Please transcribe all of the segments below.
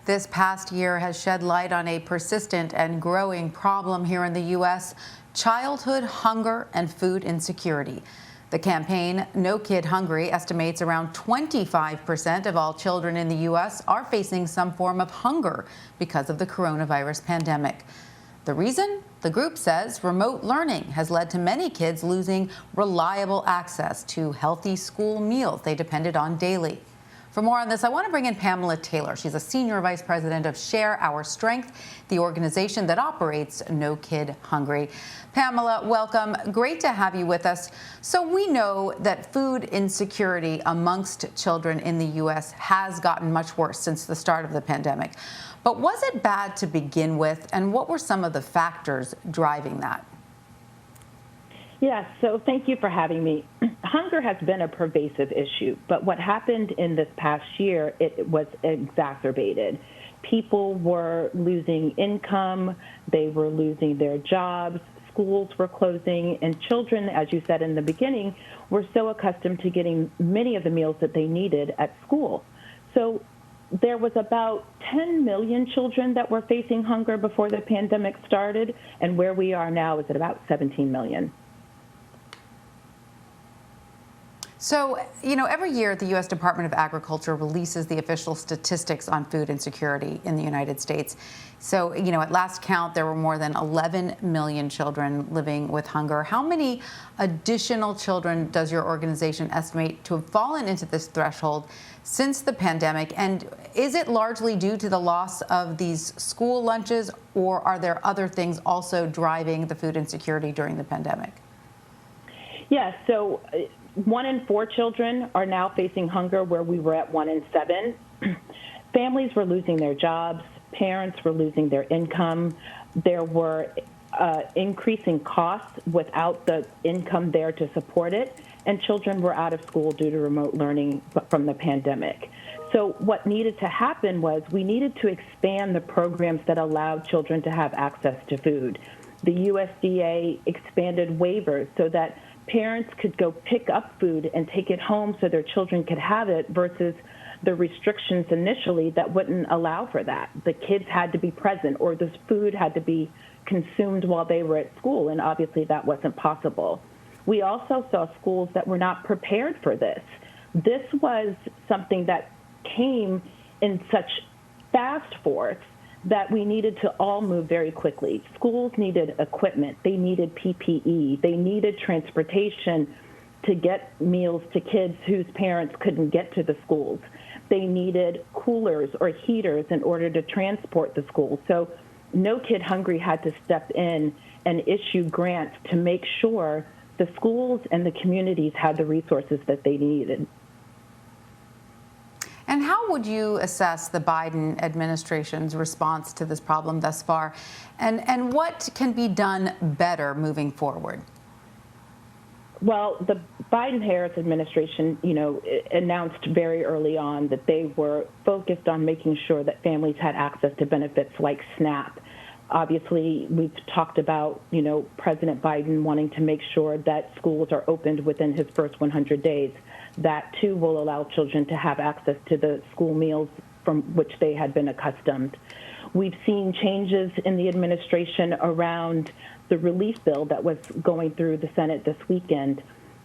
This past year has shed light on a persistent and growing problem here in the U.S., childhood hunger and food insecurity. The campaign, No Kid Hungry, estimates around 25% of all children in the U.S. are facing some form of hunger because of the coronavirus pandemic. The reason? The group says remote learning has led to many kids losing reliable access to healthy school meals they depended on daily. For more on this, I want to bring in Pamela Taylor. She's a senior vice president of Share Our Strength, the organization that operates No Kid Hungry. Pamela, welcome. Great to have you with us. So we know that food insecurity amongst children in the U.S. has gotten much worse since the start of the pandemic. But was it bad to begin with, and what were some of the factors driving that? Yes, so thank you for having me. Hunger has been a pervasive issue, but what happened in this past year, it was exacerbated. People were losing income, they were losing their jobs, schools were closing, and children, as you said in the beginning, were so accustomed to getting many of the meals that they needed at school. So there was about 10 million children that were facing hunger before the pandemic started, and where we are now is at about 17 million. So, every year the U.S. Department of Agriculture releases the official statistics on food insecurity in the United States. So, at last count, there were more than 11 million children living with hunger. How many additional children does your organization estimate to have fallen into this threshold since the pandemic? And is it largely due to the loss of these school lunches, or are there other things also driving the food insecurity during the pandemic? Yes, so 1 in 4 children are now facing hunger, where we were at 1 in 7. Families were losing their jobs. Parents were losing their income. There were increasing costs without the income there to support it, and children were out of school due to remote learning from the pandemic. So what needed to happen was we needed to expand the programs that allowed children to have access to food. The USDA expanded waivers so that parents could go pick up food and take it home so their children could have it, versus the restrictions initially that wouldn't allow for that. The kids had to be present, or the food had to be consumed while they were at school, and obviously that wasn't possible. We also saw schools that were not prepared for this. This was something that came in such fast force that we needed to all move very quickly. Schools needed equipment, they needed PPE, they needed transportation to get meals to kids whose parents couldn't get to the schools. They needed coolers or heaters in order to transport the schools. So No Kid Hungry had to step in and issue grants to make sure the schools and the communities had the resources that they needed. And how would you assess the Biden administration's response to this problem thus far? And what can be done better moving forward? Well, the Biden-Harris administration, announced very early on that they were focused on making sure that families had access to benefits like SNAP. Obviously, we've talked about, President Biden wanting to make sure that schools are opened within his first 100 days. That, too, will allow children to have access to the school meals from which they had been accustomed. We've seen changes in the administration around the relief bill that was going through the Senate this weekend,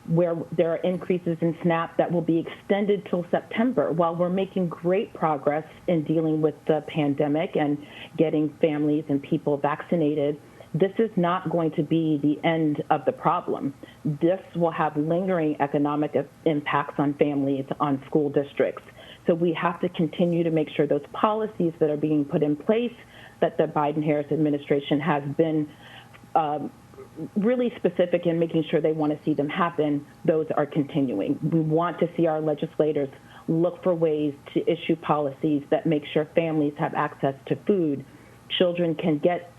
where there are increases in SNAP that will be extended till September. While we're making great progress in dealing with the pandemic and getting families and people vaccinated, this is not going to be the end of the problem. This will have lingering economic impacts on families, on school districts. So we have to continue to make sure those policies that are being put in place, that the Biden-Harris administration has been really specific in making sure they want to see them happen, those are continuing. We want to see our legislators look for ways to issue policies that make sure families have access to food, children can get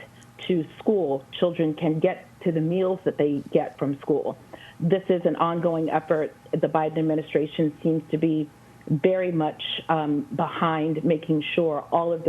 to school, children can get to the meals that they get from school. This is an ongoing effort. The Biden administration seems to be very much behind making sure all of those